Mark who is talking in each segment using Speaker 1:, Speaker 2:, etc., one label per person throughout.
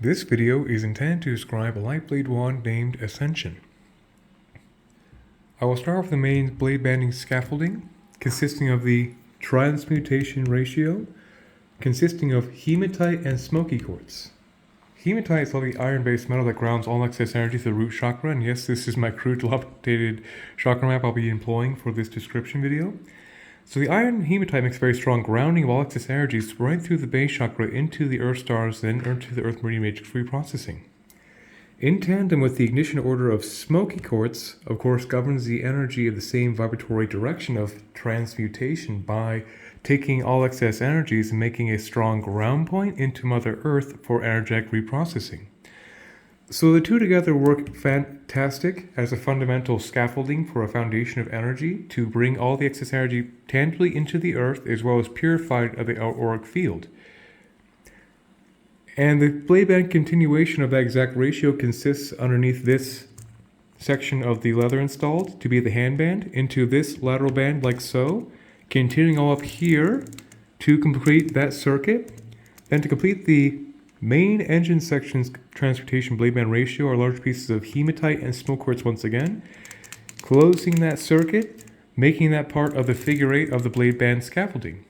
Speaker 1: This video is intended to describe a lightblade wand named Ascension. I will start with the main blade banding scaffolding, consisting of the transmutation ratio, consisting of hematite and smoky quartz. Hematite is the iron-based metal that grounds all excess energy to the root chakra, and yes, this is my crude updated chakra map I'll be employing for this description video. So the iron hematite makes very strong grounding of all excess energies right through the base chakra into the earth stars, then into the earth meridian matrix reprocessing. In tandem with the ignition order of smoky quartz, of course, governs the energy of the same vibratory direction of transmutation by taking all excess energies and making a strong ground point into Mother Earth for energetic reprocessing. So the two together work fantastic as a fundamental scaffolding for a foundation of energy to bring all the excess energy tangibly into the earth as well as purified of the auric field. And the blade band continuation of that exact ratio consists underneath this section of the leather installed to be the handband into this lateral band like so, continuing all up here to complete that circuit. Then to complete the main engine section's transportation blade band ratio are large pieces of hematite and smoke quartz once again, closing that circuit, making that part of the figure eight of the blade band scaffolding.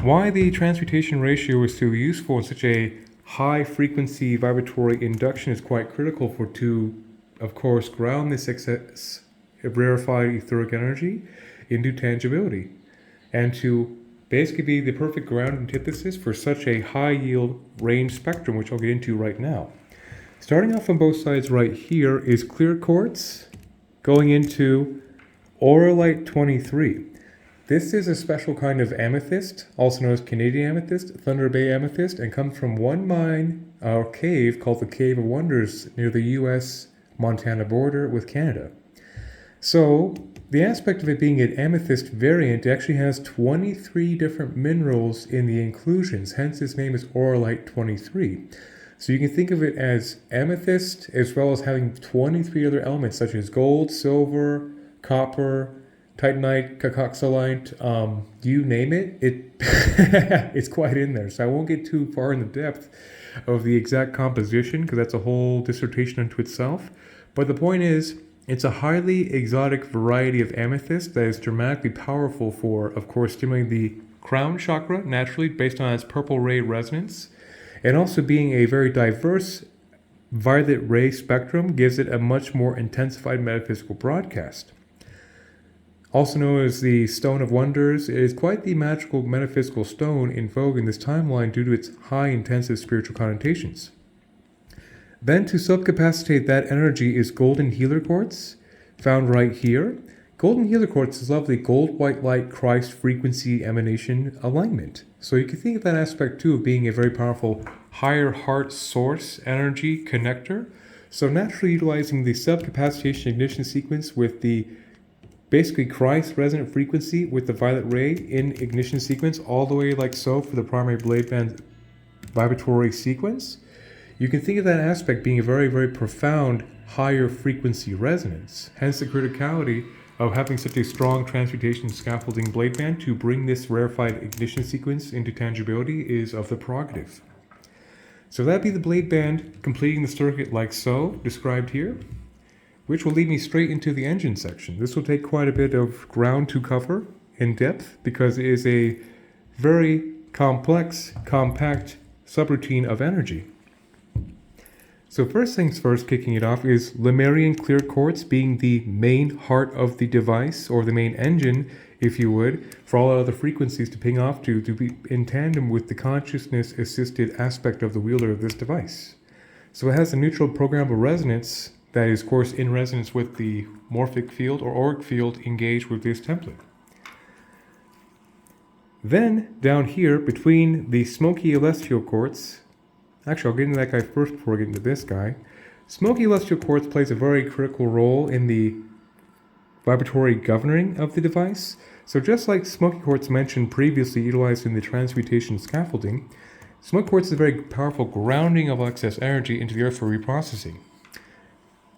Speaker 1: Why the transmutation ratio is so useful in such a high frequency vibratory induction is quite critical to, of course, ground this excess rarefied etheric energy into tangibility and to basically be the perfect ground antithesis for such a high yield range spectrum, which I'll get into right now. Starting off on both sides right here is clear quartz going into Auralite 23. This is a special kind of amethyst, also known as Canadian amethyst, Thunder Bay amethyst, and comes from one mine or cave called the Cave of Wonders near the US-Montana border with Canada. So the aspect of it being an amethyst variant, it actually has 23 different minerals in the inclusions, hence its name is Auralite 23. So you can think of it as amethyst as well as having 23 other elements such as gold, silver, copper, titanite, cacoxolite, you name it, it's quite in there. So I won't get too far in the depth of the exact composition because that's a whole dissertation unto itself. But the point is, it's a highly exotic variety of amethyst that is dramatically powerful for, of course, stimulating the crown chakra naturally based on its purple ray resonance, and also being a very diverse violet ray spectrum gives it a much more intensified metaphysical broadcast. Also known as the Stone of Wonders, it is quite the magical metaphysical stone in vogue in this timeline due to its high intensive spiritual connotations. Then to subcapacitate that energy is golden healer quartz, found right here. Golden healer quartz is lovely gold white light Christ frequency emanation alignment. So you can think of that aspect too of being a very powerful higher heart source energy connector. So naturally utilizing the subcapacitation ignition sequence with the basically Christ resonant frequency with the violet ray in ignition sequence all the way like so for the primary blade band vibratory sequence. You can think of that aspect being a very, very profound higher frequency resonance. Hence the criticality of having such a strong transmutation scaffolding blade band to bring this rarefied ignition sequence into tangibility is of the prerogative. So that'd be the blade band completing the circuit like so, described here, which will lead me straight into the engine section. This will take quite a bit of ground to cover in depth because it is a very complex, compact subroutine of energy. So first things first, kicking it off is Lemurian clear quartz being the main heart of the device, or the main engine, if you would, for all other frequencies to ping off to be in tandem with the consciousness-assisted aspect of the wielder of this device. So it has a neutral programmable resonance that is, of course, in resonance with the morphic field or auric field engaged with this template. Then, down here, between the smoky celestial quartz, actually, I'll get into that guy first before I get into this guy. Smoky celestial quartz plays a very critical role in the vibratory governing of the device. So just like smoky quartz mentioned previously utilized in the transmutation scaffolding, smoky quartz is a very powerful grounding of excess energy into the earth for reprocessing.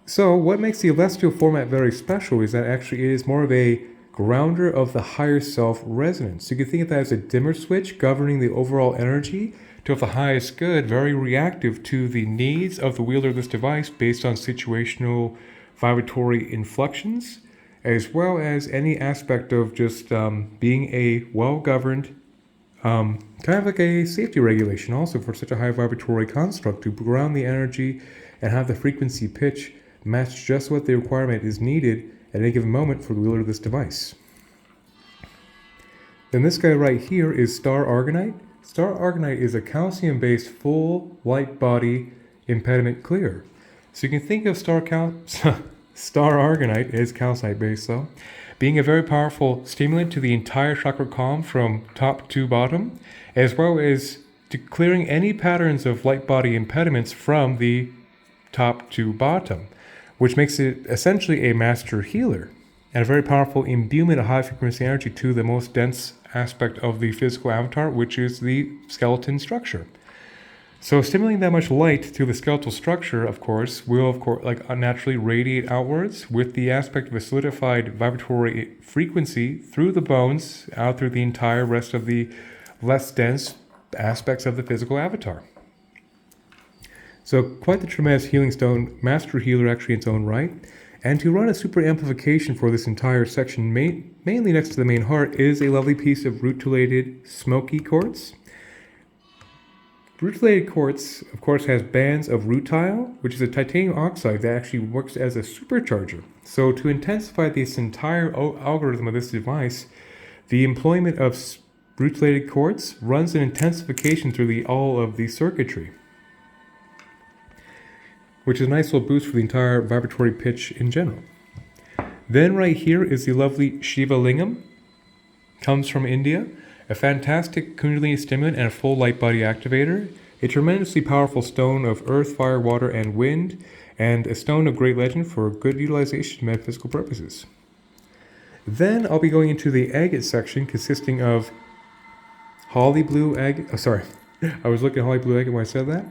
Speaker 1: So what makes the celestial format very special is that actually it is more of a grounder of the higher self resonance. So you can think of that as a dimmer switch governing the overall energy to have the highest good, very reactive to the needs of the wielder of this device based on situational vibratory inflections, as well as any aspect of just being a well-governed, kind of like a safety regulation also for such a high vibratory construct to ground the energy and have the frequency pitch match just what the requirement is needed at any given moment for the wielder of this device. Then this guy right here is Star Argonite. Star Argonite is a calcium-based full light body impediment clear. So you can think of Star Argonite is calcite-based though, being a very powerful stimulant to the entire chakra column from top to bottom, as well as to clearing any patterns of light body impediments from the top to bottom, which makes it essentially a master healer and a very powerful imbuement of high frequency energy to the most dense aspect of the physical avatar, which is the skeleton structure. So stimulating that much light to the skeletal structure, of course, will naturally radiate outwards with the aspect of a solidified vibratory frequency through the bones, out through the entire rest of the less dense aspects of the physical avatar. So quite the tremendous healing stone, master healer actually in its own right. And to run a super amplification for this entire section, mainly next to the main heart, is a lovely piece of rutilated smoky quartz. Rutilated quartz, of course, has bands of rutile, which is a titanium oxide that actually works as a supercharger. So to intensify this entire algorithm of this device, the employment of rutilated quartz runs an intensification through all of the circuitry, which is a nice little boost for the entire vibratory pitch in general. Then right here is the lovely Shiva Lingam. Comes from India. A fantastic Kundalini stimulant and a full light body activator. A tremendously powerful stone of earth, fire, water, and wind. And a stone of great legend for good utilization to metaphysical purposes. Then I'll be going into the agate section consisting of holly blue agate. Oh, sorry. I was looking at holly blue agate when I said that.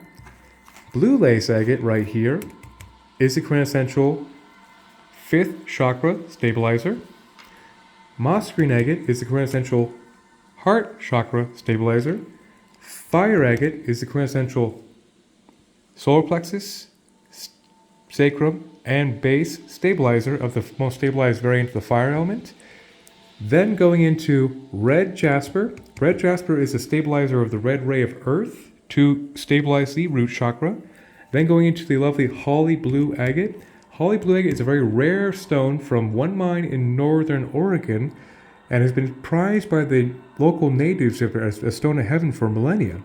Speaker 1: Blue lace agate right here is the quintessential 5th chakra stabilizer. Moss green agate is the quintessential heart chakra stabilizer. Fire agate is the quintessential solar plexus, sacrum, and base stabilizer of the most stabilized variant of the fire element. Then going into red jasper. Red jasper is a stabilizer of the red ray of earth to stabilize the root chakra. Then going into the lovely holly blue agate. Holly blue agate is a very rare stone from one mine in northern Oregon and has been prized by the local natives as a stone of heaven for millennia.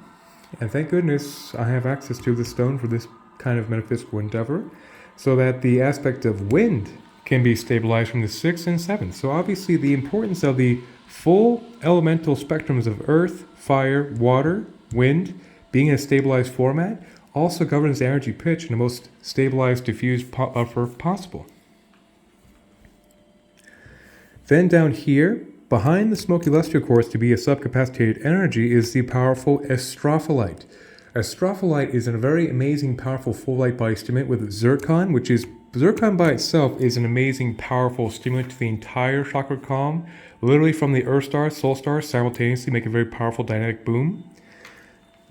Speaker 1: And thank goodness I have access to this stone for this kind of metaphysical endeavor, so that the aspect of wind can be stabilized from the 6th and 7th. So obviously the importance of the full elemental spectrums of earth, fire, water, wind being in a stabilized format also governs the energy pitch in the most stabilized, diffused buffer possible. Then down here, behind the smoky luster quartz to be a subcapacitated energy, is the powerful astrophyllite. Astrophyllite is a very amazing, powerful full light body stimulant with zircon, zircon by itself is an amazing, powerful stimulant to the entire chakra column, literally from the earth star, soul star, simultaneously make a very powerful dynamic boom.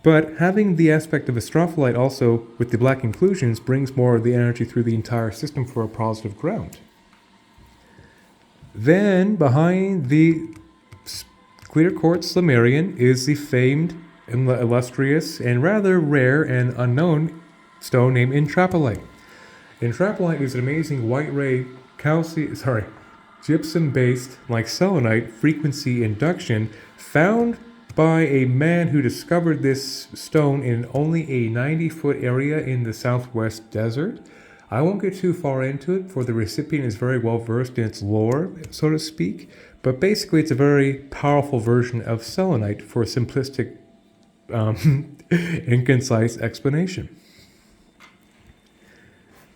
Speaker 1: But having the aspect of astrophyllite also with the black inclusions brings more of the energy through the entire system for a positive ground. Then behind the clear quartz Lemurian is the famed, illustrious, and rather rare and unknown stone named intrapolite. Intrapolite is an amazing white ray gypsum-based, like selenite, frequency induction found by a man who discovered this stone in only a 90-foot area in the southwest desert. I won't get too far into it, for the recipient is very well versed in its lore, so to speak, but basically it's a very powerful version of selenite for a simplistic and concise explanation.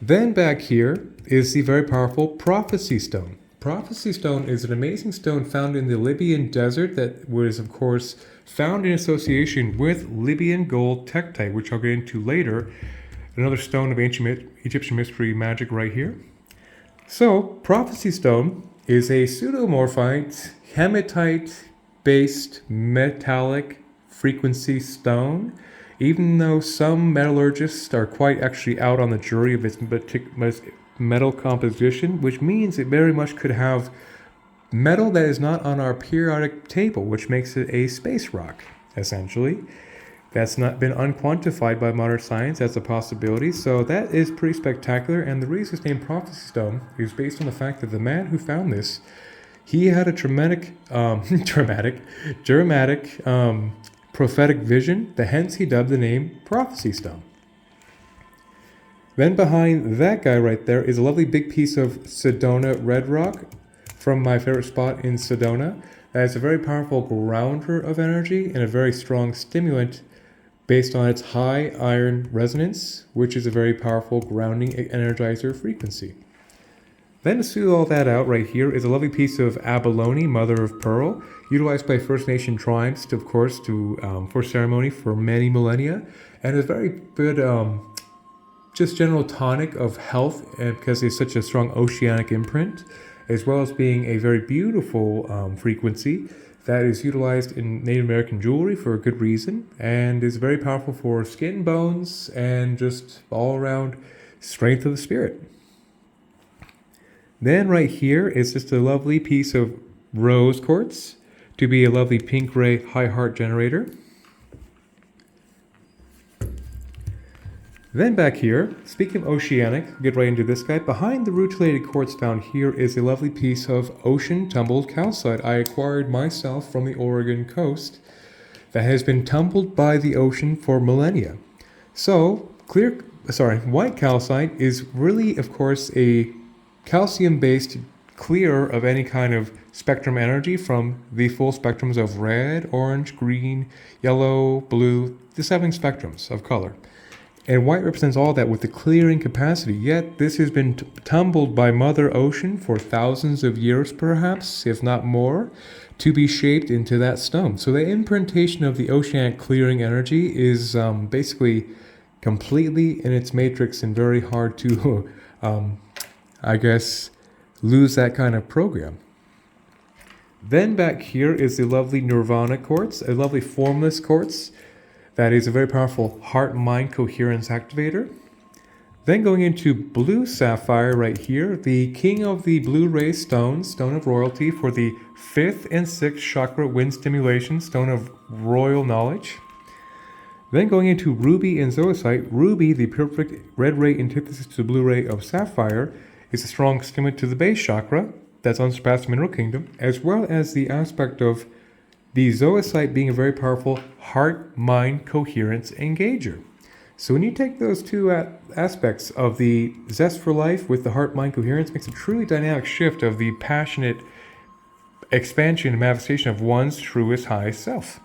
Speaker 1: Then back here is the very powerful prophecy stone. Prophecy stone is an amazing stone found in the Libyan desert that was, of course, found in association with Libyan gold tektite, which I'll get into later. Another stone of ancient Egyptian mystery magic right here. So, prophecy stone is a pseudomorphite, hematite-based metallic frequency stone. Even though some metallurgists are quite actually out on the jury of its metal composition, which means it very much could have metal that is not on our periodic table, which makes it a space rock, essentially. That's not been unquantified by modern science as a possibility, so that is pretty spectacular. And the reason it's named Prophecy Stone is based on the fact that the man who found this, he had a dramatic prophetic vision, hence he dubbed the name Prophecy Stone. Then behind that guy right there is a lovely big piece of Sedona red rock from my favorite spot in Sedona. That is a very powerful grounder of energy and a very strong stimulant based on its high iron resonance, which is a very powerful grounding energizer frequency. Then to smooth all that out right here is a lovely piece of abalone, mother of pearl, utilized by First Nation tribes, of course, for ceremony for many millennia, and is very good, just general tonic of health, because it's such a strong oceanic imprint, as well as being a very beautiful frequency that is utilized in Native American jewelry for a good reason, and is very powerful for skin, bones, and just all around strength of the spirit. Then right here is just a lovely piece of rose quartz to be a lovely pink gray high heart generator. Then back here, speaking of oceanic, get right into this guy. Behind the rutilated quartz found here is a lovely piece of ocean tumbled calcite I acquired myself from the Oregon coast that has been tumbled by the ocean for millennia. So, white calcite is really, of course, a calcium-based clear of any kind of spectrum energy from the full spectrums of red, orange, green, yellow, blue, the 7 spectrums of color. And white represents all that with the clearing capacity, yet this has been tumbled by Mother Ocean for thousands of years perhaps, if not more, to be shaped into that stone. So the imprintation of the oceanic clearing energy is basically completely in its matrix and very hard to lose that kind of program. Then back here is the lovely Nirvana quartz, a lovely formless quartz that is a very powerful heart-mind coherence activator. Then going into blue sapphire right here, the king of the blue ray stones, stone of royalty for the 5th and 6th chakra wind stimulation, stone of royal knowledge. Then going into ruby and zoisite, ruby, the perfect red ray antithesis to the blue ray of sapphire, is a strong stimulant to the base chakra, that's unsurpassed mineral kingdom, as well as the aspect of the zoisite being a very powerful heart-mind coherence engager. So when you take those two aspects of the zest for life with the heart-mind coherence, makes a truly dynamic shift of the passionate expansion and manifestation of one's truest highest self.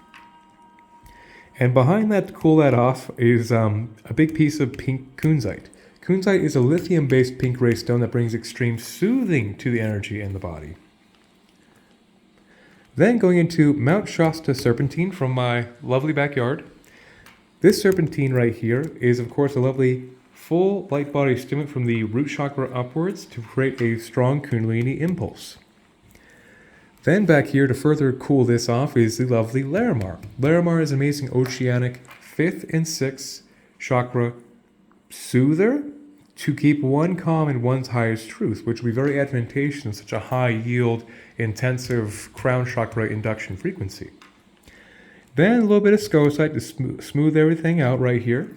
Speaker 1: And behind that, to cool that off, is a big piece of pink kunzite. Kunzite is a lithium-based pink ray stone that brings extreme soothing to the energy in the body. Then going into Mount Shasta serpentine from my lovely backyard. This serpentine right here is, of course, a lovely full light body stimulant from the root chakra upwards to create a strong kundalini impulse. Then back here to further cool this off is the lovely Larimar. Larimar is an amazing oceanic 5th and 6th chakra soother to keep one calm in one's highest truth, which will be very advantageous in such a high yield, intensive crown chakra induction frequency. Then a little bit of scoicite to smooth everything out right here.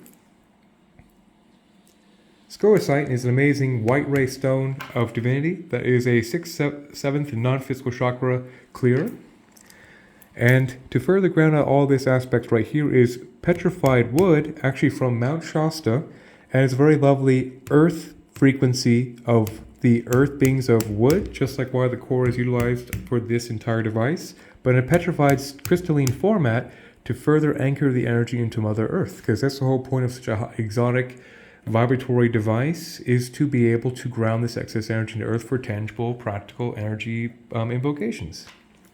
Speaker 1: Scoicite is an amazing white ray stone of divinity that is a 6th, 7th non-physical chakra clear. And to further ground out all this aspect right here is petrified wood, actually from Mount Shasta, and it's a very lovely earth frequency of the earth beings of wood, just like why the core is utilized for this entire device, but in a petrified crystalline format to further anchor the energy into Mother Earth, because that's the whole point of such an exotic vibratory device, is to be able to ground this excess energy into Earth for tangible, practical energy invocations.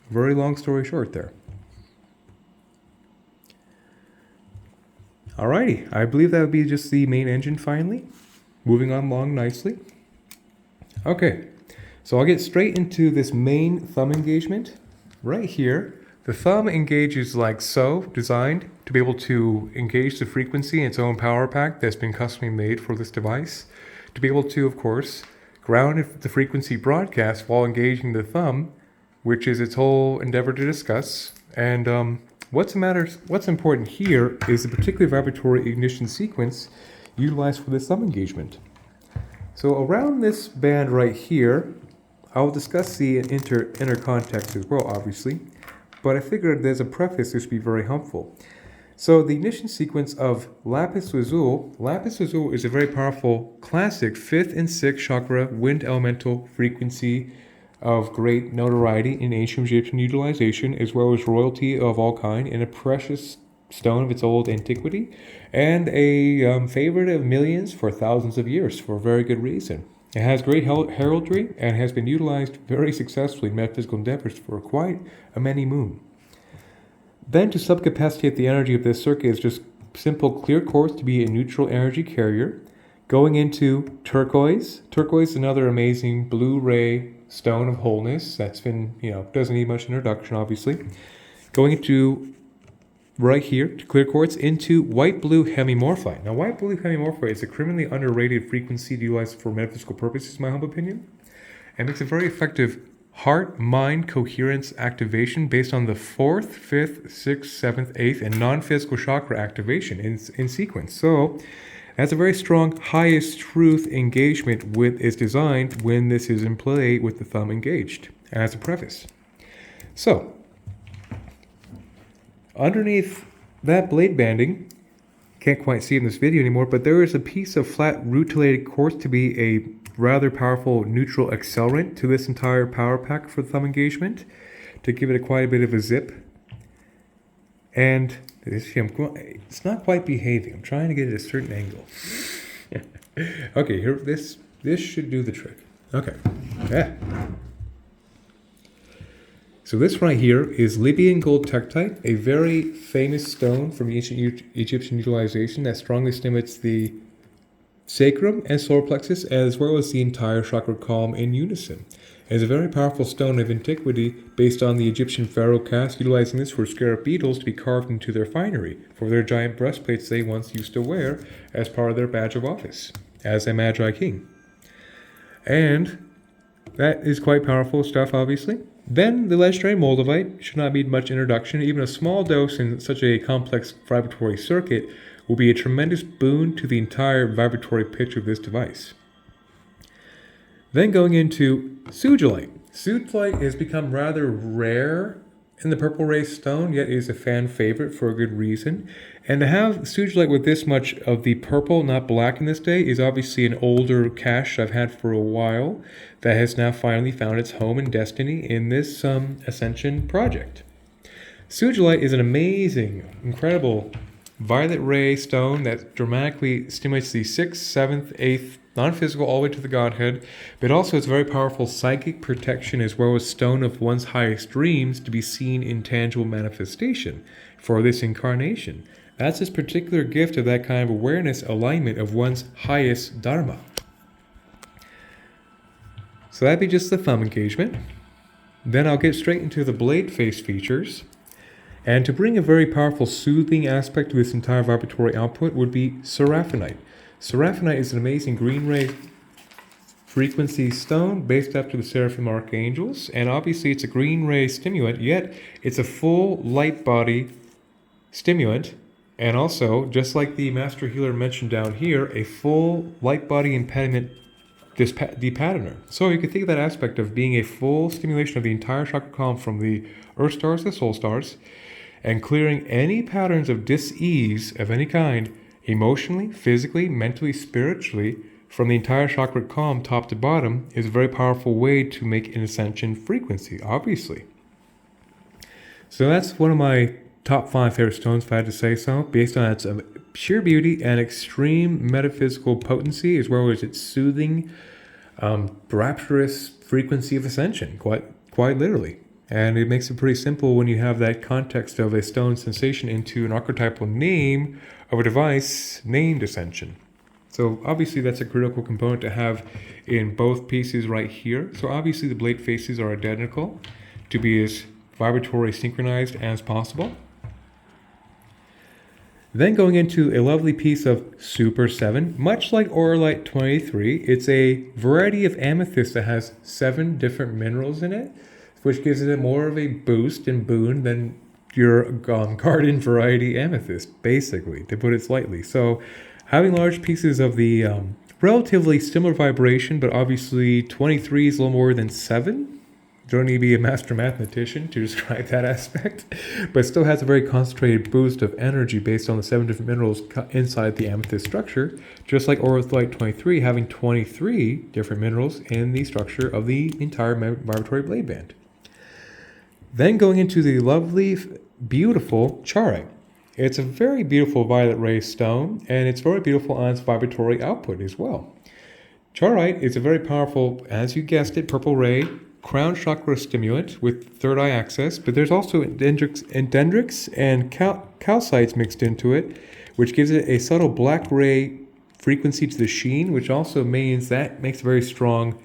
Speaker 1: Very long story short there. Alrighty, I believe that would be just the main engine finally. Moving on along nicely. Okay, So I'll get straight into this main thumb engagement. Right here, the thumb engages like so, designed to be able to engage the frequency in its own power pack that's been customly made for this device, to be able to, of course, ground the frequency broadcast while engaging the thumb, which is its whole endeavor to discuss. And what's important here is the particular vibratory ignition sequence utilized for this thumb engagement. So around this band right here, I'll discuss the inner context as well, obviously, but I figured as a preface this would be very helpful. So the ignition sequence of lapis lazuli is a very powerful classic 5th and 6th chakra wind elemental frequency of great notoriety in ancient Egyptian utilization, as well as royalty of all kind, and a precious stone of its old antiquity, and a favorite of millions for thousands of years for a very good reason. It has great heraldry and has been utilized very successfully in metaphysical endeavors for quite a many moon. Then to subcapacitate the energy of this circuit is just simple clear quartz to be a neutral energy carrier. Going into turquoise. Turquoise is another amazing blue ray stone of wholeness that's been, doesn't need much introduction, obviously. Going into right here, to clear quartz, into white blue hemimorphite. Now, white blue hemimorphite is a criminally underrated frequency utilized for metaphysical purposes, in my humble opinion, and makes a very effective heart-mind coherence activation based on the 4th, 5th, 6th, 7th, 8th, and non-physical chakra activation in sequence. So, that's a very strong highest truth engagement is designed when this is in play with the thumb engaged, as a preface. So, underneath that blade banding, can't quite see in this video anymore, but there is a piece of flat rutilated quartz to be a rather powerful neutral accelerant to this entire power pack for the thumb engagement, to give it quite a bit of a zip. And it's not quite behaving. I'm trying to get it at a certain angle. Okay, here, this should do the trick. Okay. Yeah. So this right here is Libyan gold tektite, a very famous stone from ancient Egyptian utilization that strongly stimulates the sacrum and solar plexus, as well as the entire chakra column in unison. It is a very powerful stone of antiquity based on the Egyptian pharaoh caste utilizing this for scarab beetles to be carved into their finery for their giant breastplates they once used to wear as part of their badge of office as a Magi king. And that is quite powerful stuff, obviously. Then the legendary moldavite should not need much introduction. Even a small dose in such a complex vibratory circuit will be a tremendous boon to the entire vibratory picture of this device. Then going into sugilite. Sugilite has become rather rare in the purple ray stone, yet is a fan favorite for a good reason. And to have sugilite with this much of the purple, not black in this day, is obviously an older cache I've had for a while that has now finally found its home and destiny in this Ascension project. Sugilite is an amazing, incredible violet ray stone that dramatically stimulates the 6th, 7th, 8th, non-physical all the way to the Godhead, but also it's very powerful psychic protection as well as stone of one's highest dreams to be seen in tangible manifestation for this incarnation. That's this particular gift of that kind of awareness, alignment of one's highest dharma. So that'd be just the thumb engagement. Then I'll get straight into the blade face features. And to bring a very powerful soothing aspect to this entire vibratory output would be seraphinite. Seraphinite is an amazing green ray frequency stone based after the seraphim archangels, and obviously it's a green ray stimulant, yet it's a full light body stimulant, and also, just like the master healer mentioned down here, a full light body impediment depatterner. So you can think of that aspect of being a full stimulation of the entire chakra column from the earth stars to soul stars, and clearing any patterns of dis-ease of any kind, emotionally, physically, mentally, spiritually, from the entire chakra column top to bottom, is a very powerful way to make an ascension frequency, obviously. So that's one of my top 5 favorite stones, if I had to say so, based on its sheer beauty and extreme metaphysical potency, as well as its soothing, rapturous frequency of ascension, quite literally. And it makes it pretty simple when you have that context of a stone sensation into an archetypal name of a device named Ascension. So obviously that's a critical component to have in both pieces right here. So obviously the blade faces are identical to be as vibratory synchronized as possible. Then going into a lovely piece of Super 7, much like Auralite 23, it's a variety of amethyst that has 7 different minerals in it, which gives it more of a boost and boon than your garden variety amethyst, basically, to put it slightly. So having large pieces of the relatively similar vibration, but obviously 23 is a little more than 7. You don't need to be a master mathematician to describe that aspect, but still has a very concentrated boost of energy based on the 7 different minerals inside the amethyst structure, just like Auralite 23 having 23 different minerals in the structure of the entire vibratory blade band. Then going into the lovely, beautiful Charai. It's a very beautiful violet ray stone, and it's very beautiful on its vibratory output as well. Charai is a very powerful, as you guessed it, purple ray, crown chakra stimulant with third eye access, but there's also dendrics and calcites mixed into it, which gives it a subtle black ray frequency to the sheen, which also means that makes a very strong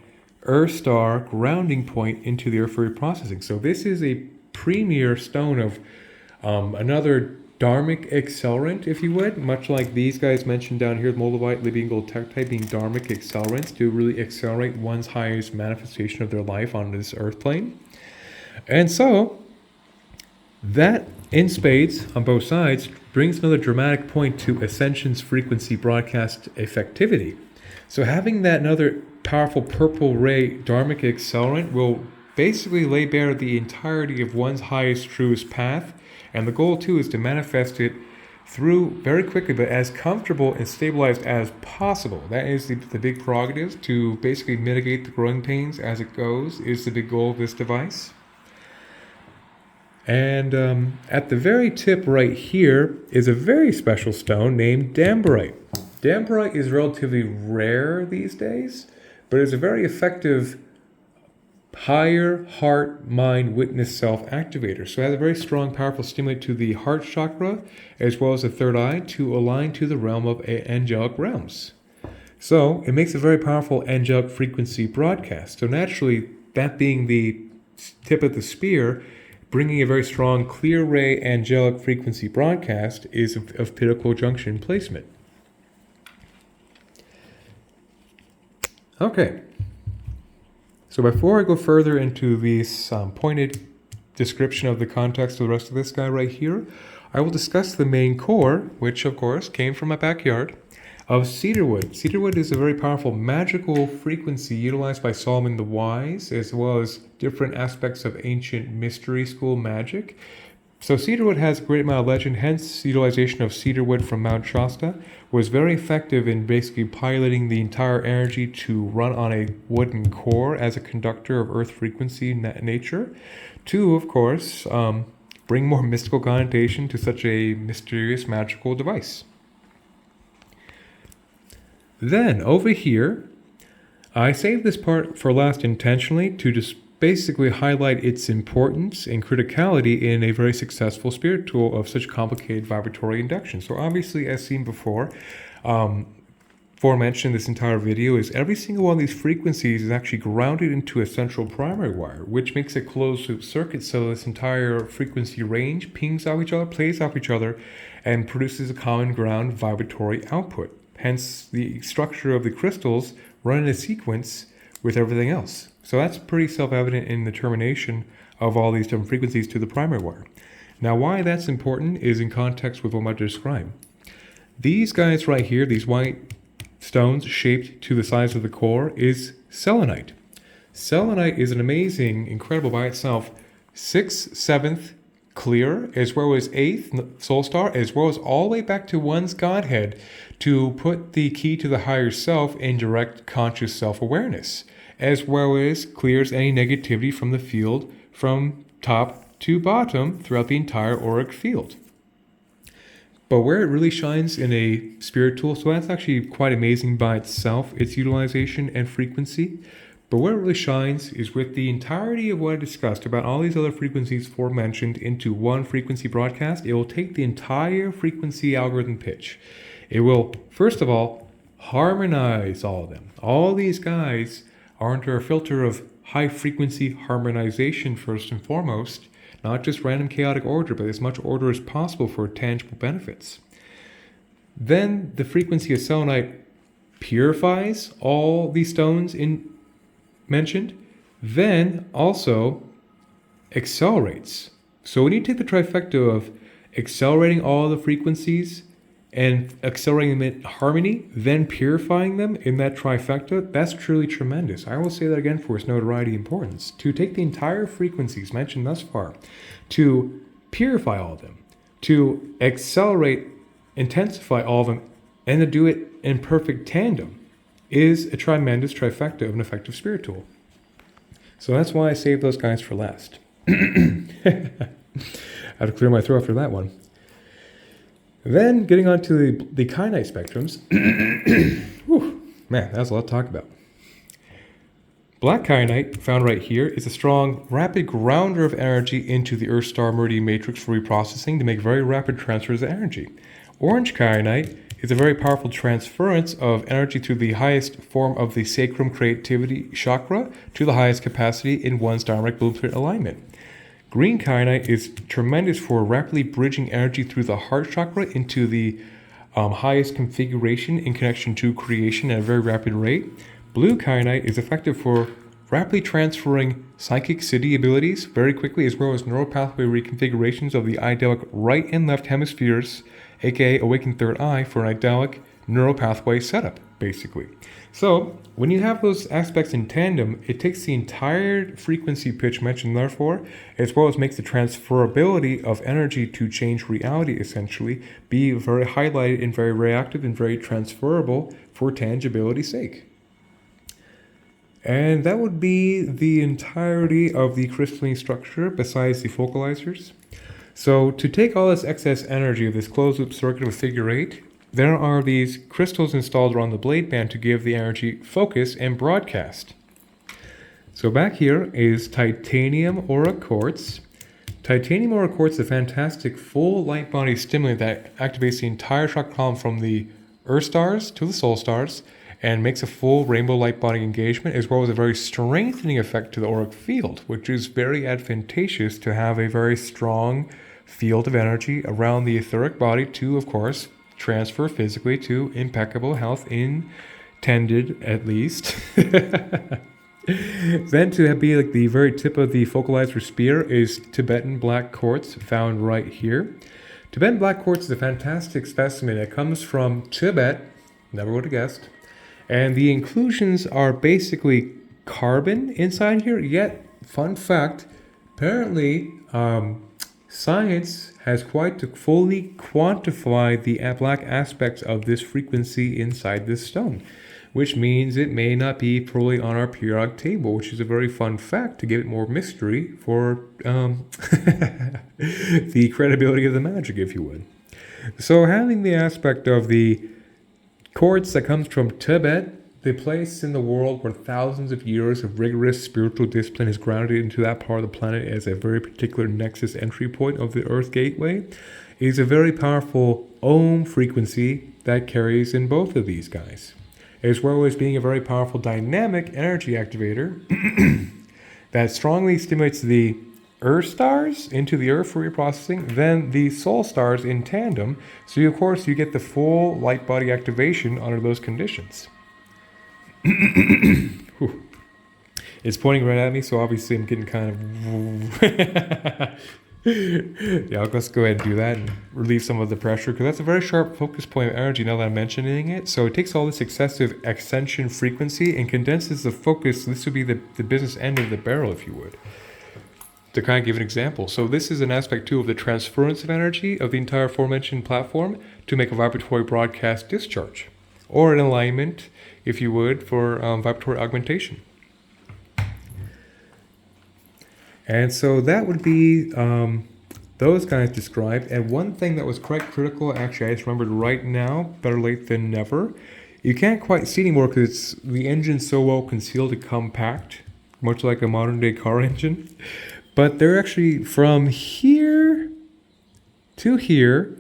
Speaker 1: Earth star grounding point into the earth processing. So this is a premier stone of another dharmic accelerant, if you would, much like these guys mentioned down here, moldavite, Libyan gold, tektite being dharmic accelerants to really accelerate one's highest manifestation of their life on this earth plane. And so that in spades on both sides brings another dramatic point to Ascension's frequency broadcast effectivity. So having that another powerful purple ray dharmic accelerant will basically lay bare the entirety of one's highest, truest path. And the goal, too, is to manifest it through very quickly, but as comfortable and stabilized as possible. That is the big prerogative, to basically mitigate the growing pains as it goes, is the big goal of this device. And at the very tip right here is a very special stone named Dambarite. Dambarite is relatively rare these days, but it's a very effective higher heart, mind, witness, self activator. So it has a very strong, powerful stimulant to the heart chakra as well as the third eye to align to the realm of angelic realms. So it makes a very powerful angelic frequency broadcast. So naturally, that being the tip of the spear, bringing a very strong clear ray angelic frequency broadcast is of pinnacle junction placement. Okay. So before I go further into this pointed description of the context of the rest of this guy right here, I will discuss the main core, which of course came from my backyard, of cedarwood. Cedarwood is a very powerful magical frequency utilized by Solomon the Wise, as well as different aspects of ancient mystery school magic. So cedarwood has a great amount of legend, hence utilization of cedarwood from Mount Shasta was very effective in basically piloting the entire energy to run on a wooden core as a conductor of earth frequency nature, to, of course, bring more mystical connotation to such a mysterious magical device. Then, over here, I saved this part for last intentionally to just basically highlight its importance and criticality in a very successful spirit tool of such complicated vibratory induction. So obviously, as seen before, aforementioned this entire video is every single one of these frequencies is actually grounded into a central primary wire, which makes a closed loop circuit so this entire frequency range pings off each other, plays off each other, and produces a common ground vibratory output. Hence, the structure of the crystals run in a sequence with everything else. So that's pretty self-evident in the termination of all these different frequencies to the primary wire. Now, why that's important is in context with what I'm about to describe. These guys right here, these white stones shaped to the size of the core, is selenite. Selenite is an amazing, incredible by itself, 6th, 7th clear, as well as 8th soul star, as well as all the way back to one's Godhead to put the key to the higher self in direct conscious self-awareness, as well as clears any negativity from the field from top to bottom throughout the entire auric field. But where it really shines in a spirit tool, so that's actually quite amazing by itself, its utilization and frequency. But where it really shines is with the entirety of what I discussed about all these other frequencies aforementioned into one frequency broadcast. It will take the entire frequency algorithm pitch. It will, first of all, harmonize all of them. All these guys are under a filter of high frequency harmonization first and foremost, not just random chaotic order, but as much order as possible for tangible benefits. Then the frequency of selenite purifies all these stones mentioned, then also accelerates. So when you take the trifecta of accelerating all the frequencies and accelerating them in harmony, then purifying them in that trifecta, that's truly tremendous. I will say that again for its notoriety and importance. To take the entire frequencies mentioned thus far, to purify all of them, to accelerate, intensify all of them, and to do it in perfect tandem is a tremendous trifecta of an effective spirit tool. So that's why I saved those guys for last. I had to clear my throat after that one. Then getting on to the kyanite spectrums. Whew, man, that was a lot to talk about. Black kyanite, found right here, is a strong, rapid grounder of energy into the Earth-star meridian matrix for reprocessing to make very rapid transfers of energy. Orange kyanite is a very powerful transference of energy through the highest form of the sacrum creativity chakra to the highest capacity in one's dharmic blueprint alignment. Green kyanite is tremendous for rapidly bridging energy through the heart chakra into the highest configuration in connection to creation at a very rapid rate. Blue kyanite is effective for rapidly transferring psychic siddhi abilities very quickly, as well as neural pathway reconfigurations of the idyllic right and left hemispheres, aka awakened third eye, for an idyllic neural pathway setup, basically. So when you have those aspects in tandem, it takes the entire frequency pitch mentioned therefore, as well as makes the transferability of energy to change reality essentially be very highlighted and very reactive and very transferable for tangibility's sake. And that would be the entirety of the crystalline structure besides the focalizers. So to take all this excess energy of this closed loop circuit of a figure 8, there are these crystals installed around the blade band to give the energy focus and broadcast. So back here is titanium aura quartz. Titanium aura quartz is a fantastic full light body stimulant that activates the entire chakra column from the earth stars to the soul stars and makes a full rainbow light body engagement, as well as a very strengthening effect to the auric field, which is very advantageous to have a very strong field of energy around the etheric body to, of course, transfer physically to impeccable health intended, at least. Then to be like the very tip of the focalizer spear is Tibetan black quartz, found right here. Tibetan black quartz is a fantastic specimen. It comes from Tibet, never would have guessed. And the inclusions are basically carbon inside here, yet, fun fact, apparently science has quite to fully quantify the black aspects of this frequency inside this stone, which means it may not be fully on our periodic table, which is a very fun fact to give it more mystery for the credibility of the magic, if you would. So having the aspect of the quartz that comes from Tibet, the place in the world where thousands of years of rigorous spiritual discipline has grounded into that part of the planet as a very particular nexus entry point of the Earth Gateway, is a very powerful Om frequency that carries in both of these guys, as well as being a very powerful dynamic energy activator that strongly stimulates the Earth stars into the Earth for reprocessing, then the soul stars in tandem, so of course you get the full light body activation under those conditions. It's pointing right at me, so obviously I'm getting kind of yeah, let's go ahead and do that and relieve some of the pressure, because that's a very sharp focus point of energy now that I'm mentioning it. So it takes all this excessive ascension frequency and condenses the focus. This would be the business end of the barrel, if you would, to kind of give an example. So this is an aspect too of the transference of energy of the entire aforementioned platform to make a vibratory broadcast discharge, or an alignment, if you would, for vibratory augmentation. And so that would be those guys described. And one thing that was quite critical, actually I just remembered right now, better late than never, you can't quite see anymore because the engine's so well concealed and compact, much like a modern day car engine. But they're actually from here to here,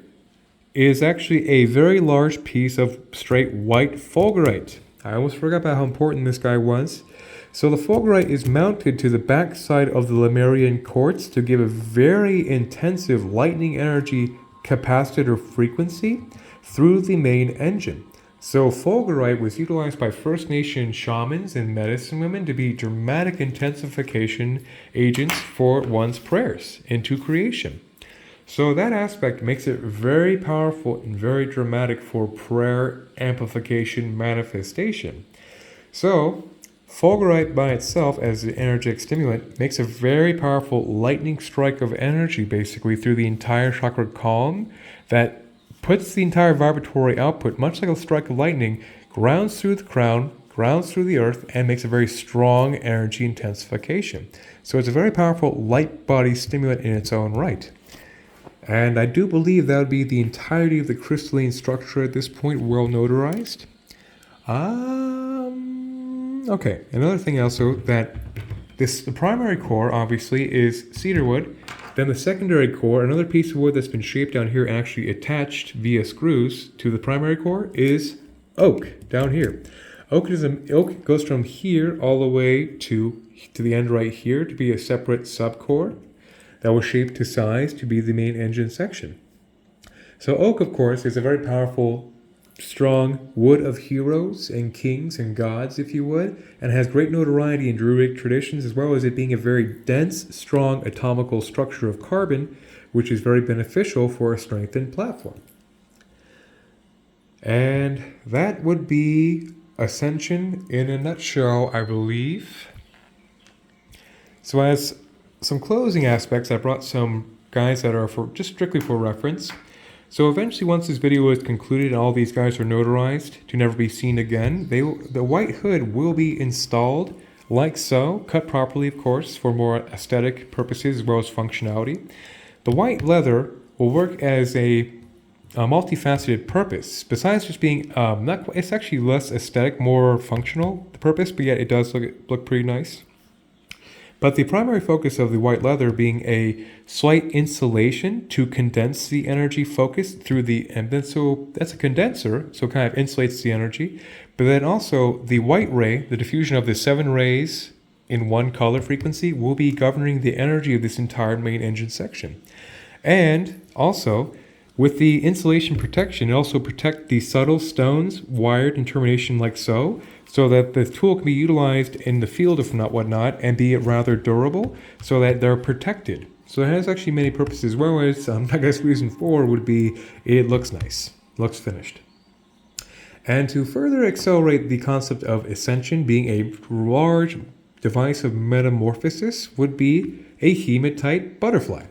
Speaker 1: is actually a very large piece of straight white fulgurite. I almost forgot about how important this guy was. So the fulgurite is mounted to the back side of the Lemurian quartz to give a very intensive lightning energy capacitor frequency through the main engine. So fulgurite was utilized by First Nation shamans and medicine women to be dramatic intensification agents for one's prayers into creation. So that aspect makes it very powerful and very dramatic for prayer amplification manifestation. So fulgurite by itself as an energetic stimulant makes a very powerful lightning strike of energy basically through the entire chakra column that puts the entire vibratory output, much like a strike of lightning, grounds through the crown, grounds through the earth, and makes a very strong energy intensification. So it's a very powerful light body stimulant in its own right. And I do believe that would be the entirety of the crystalline structure at this point, well notarized. Okay, another thing also that the primary core obviously is cedar wood. Then the secondary core, another piece of wood that's been shaped down here and actually attached via screws to the primary core, is oak down here. Oak goes from here all the way to the end right here to be a separate subcore that was shaped to size to be the main engine section. So oak, of course, is a very powerful, strong wood of heroes and kings and gods, if you would, and has great notoriety in Druidic traditions, as well as it being a very dense, strong atomical structure of carbon, which is very beneficial for a strengthened platform. And that would be Ascension in a nutshell, I believe. So as some closing aspects, I brought some guys that are just strictly for reference. So eventually, once this video is concluded and all these guys are notarized to never be seen again, the white hood will be installed like so, cut properly, of course, for more aesthetic purposes as well as functionality. The white leather will work as a multifaceted purpose. Besides just being, it's actually less aesthetic, more functional, the purpose, but yet it does look pretty nice. But the primary focus of the white leather being a slight insulation to condense the energy focus through and then so that's a condenser, so it kind of insulates the energy. But then also the white ray, the diffusion of the 7 rays in one color frequency, will be governing the energy of this entire main engine section. And also, with the insulation protection, it also protects the subtle stones wired in termination like so that the tool can be utilized in the field if not whatnot and be rather durable so that they're protected. So it has actually many purposes, whereas I guess reason 4 would be it looks nice, looks finished. And to further accelerate the concept of Ascension being a large device of metamorphosis would be a hematite butterfly.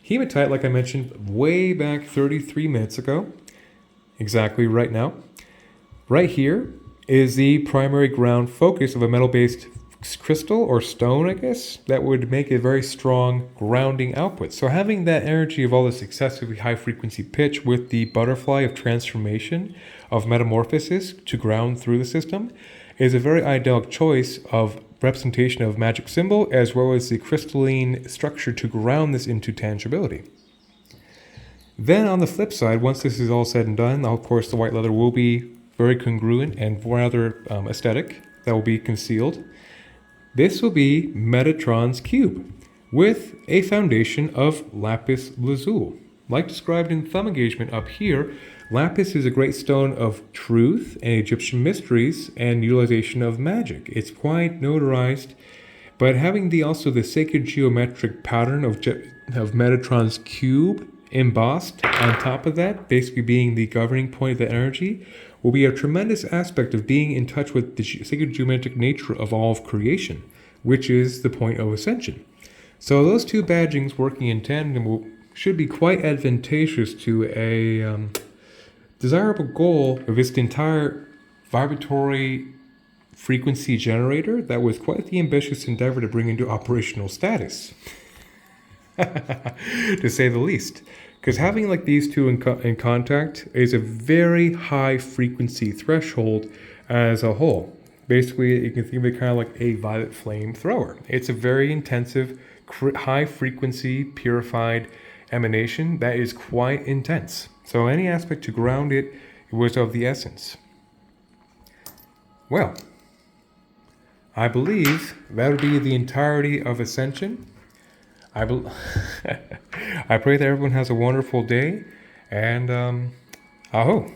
Speaker 1: Hematite, like I mentioned way back 33 minutes ago, exactly right now, right here is the primary ground focus of a metal-based crystal or stone, I guess, that would make a very strong grounding output. So having that energy of all this excessively high frequency pitch with the butterfly of transformation, of metamorphosis to ground through the system, is a very idyllic choice of representation of magic symbol as well as the crystalline structure to ground this into tangibility. Then on the flip side, once this is all said and done, of course the white leather will be very congruent and rather aesthetic. That will be concealed. This will be Metatron's cube with a foundation of lapis lazuli. Like described in thumb engagement up here, lapis is a great stone of truth and Egyptian mysteries and utilization of magic. It's quite notarized, but having also the sacred geometric pattern of Metatron's cube embossed on top of that, basically being the governing point of the energy, will be a tremendous aspect of being in touch with the sacred geometric nature of all of creation, which is the point of Ascension. So those two badgings working in tandem should be quite advantageous to a desirable goal of this entire vibratory frequency generator that was quite the ambitious endeavor to bring into operational status, to say the least. Because having like these two in contact is a very high frequency threshold as a whole. Basically, you can think of it kind of like a violet flame thrower. It's a very intensive, high frequency, purified emanation that is quite intense. So any aspect to ground it, it was of the essence. Well, I believe that would be the entirety of Ascension. I pray that everyone has a wonderful day, and aho.